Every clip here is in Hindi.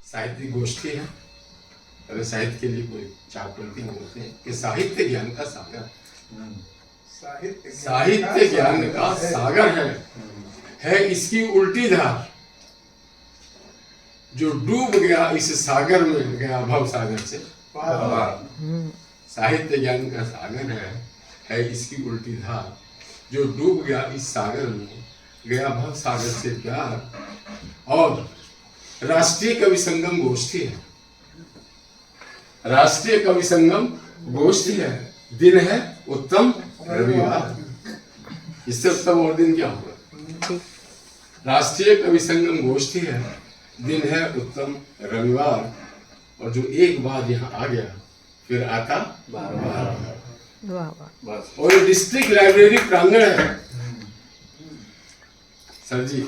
साहित्यिक गोष्ठी है। अगर साहित्य के लिए कोई चार पंक्तियां बोलते हैं कि साहित्य ज्ञान का सागर, साहित्य ज्ञान का सागर है इसकी उल्टी धार। जो डूब गया इस सागर में गया भव सागर से पार। साहित्य ज्ञान का सागर है इसकी उल्टी धार। जो डूब गया इस सागर में गया भव सागर से प्यार। और राष्ट्रीय कवि संगम गोष्ठी है, राष्ट्रीय कवि संगम गोष्ठी है। दिन है उत्तम रविवार, इससे उत्तम और दिन क्या होगा। राष्ट्रीय कवि संगम गोष्ठी है, दिन है उत्तम रविवार। और जो एक बार यहाँ आ गया फिर आता बार। और ये डिस्ट्रिक्ट लाइब्रेरी प्रांगण है सर जी,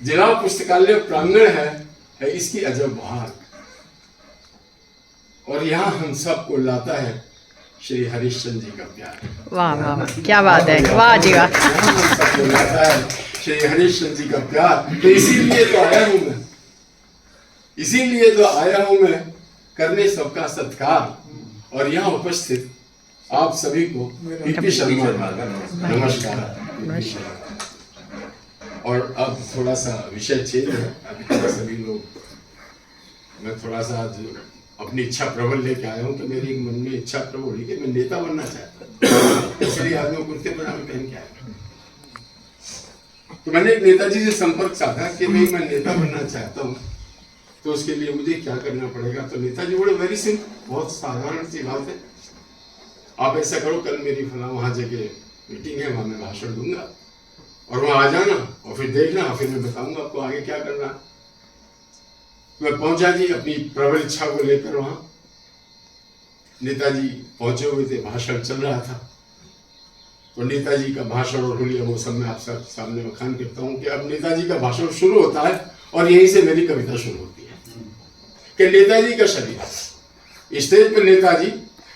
जिला पुस्तकालय प्रांगण है इसकी अजब बहार। और यहाँ हम सबको लाता है श्री हरिश्चंद्र जी का प्यार। वाह वाह वाह, क्या बात है, वाह जी वाह। हम सबको लाता है श्री हरिश्चंद्र जी का प्यार। तो इसीलिए तो आया हूँ मैं, इसीलिए तो आया हूँ मैं करने सबका सत्कार। और यहाँ उपस्थित आप सभी को पीपी शर्मा नमस्कार। और अब थोड़ा सा विषय चेंज है। अभी तक सभी लोग, मैं थोड़ा सा अपनी इच्छा प्रबल लेके आया हूँ। तो मेरी मन में इच्छा प्रबल हुई कि मैं नेता बनना चाहता हूँ, इसलिए आज मैं कुर्ते पजामे पहन के आया। तो मैंने एक नेताजी से संपर्क साधा कि भाई मैं नेता बनना चाहता हूँ, तो उसके लिए मुझे क्या करना पड़ेगा। तो नेताजी बोले वेरी सिंपल, बहुत साधारण सी बात है। आप ऐसा करो, कल मेरी फला वहाँ जगह मीटिंग है, वहाँ मैं भाषण दूंगा और वहाँ आ जाना और फिर देखना, फिर मैं बताऊंगा आपको आगे क्या करना। मैं पहुंचा जी अपनी प्रबल इच्छा को लेकर वहाँ। नेताजी पहुंचे हुए थे, भाषण चल रहा था। तो नेताजी का भाषण और हुलिया मौसम में आप सब सामने बखान करता हूँ कि अब नेताजी का भाषण शुरू होता है और यहीं से मेरी कविता शुरू होती है कि नेताजी का शरीर, स्टेज पे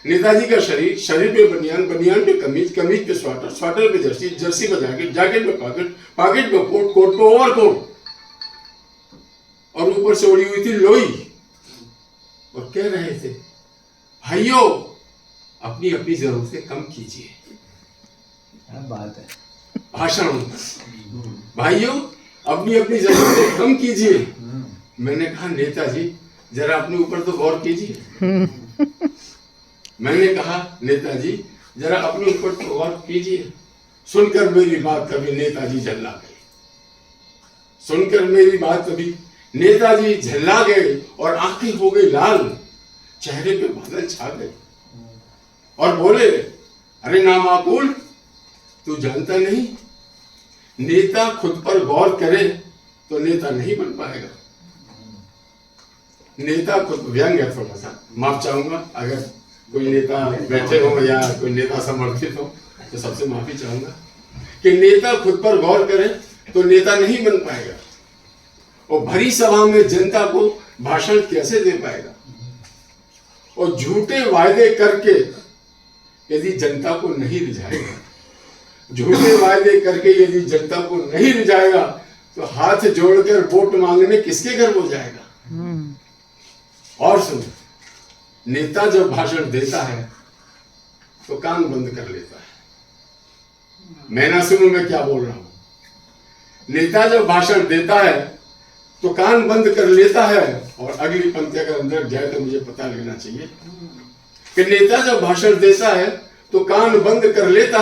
नेताजी का शरीर, शरीर पे बनियान, बनियान पे कमीज, कमीज पे स्वेटर, स्वेटर पे जर्सी, जर्सी पे जैकेट, जैकेट पे पॉकेट, पॉकेट पे कोट, कोट पे ओवरकोट और ऊपर से ओढ़ी हुई थी लोई। और कह रहे थे भाइयों अपनी अपनी जरूरतें कम कीजिए। क्या बात है। भाषण भाइयों अपनी अपनी जरूरतें कम कीजिए। मैंने कहा नेताजी जरा अपने ऊपर तो गौर कीजिए। मैंने कहा नेताजी जरा अपने ऊपर तो गौर कीजिए। सुनकर मेरी बात कभी नेताजी झल्ला गए, सुनकर मेरी बात कभी नेताजी झल्ला गए और आंखें हो गई लाल, चेहरे पे बादल छा गए और बोले अरे नामाकुल, तू जानता नहीं नेता खुद पर गौर करे तो नेता नहीं बन पाएगा। नेता खुद, व्यंग है थोड़ा सा, माफ चाहूंगा अगर कोई नेता बैठे हो या कोई नेता समर्थित हो तो सबसे माफी चाहूंगा कि नेता खुद पर गौर करे तो नेता नहीं बन पाएगा। और भरी सभा में जनता को भाषण कैसे दे पाएगा। और झूठे वायदे करके यदि जनता को नहीं रिझाएगा, झूठे वायदे करके यदि जनता को नहीं रिझाएगा तो हाथ जोड़कर वोट मांगने किसके घर वो जाएगा। और सुनो, नेता जब भाषण देता है तो कान बंद कर लेता है। मैं ना सुनूं मैं क्या बोल रहा हूं। नेता जब भाषण देता है तो कान बंद कर लेता है। और अगली पंक्ति अगर अंदर जाए तो मुझे पता लगना चाहिए कि नेता जब भाषण देता है तो कान बंद कर लेता है।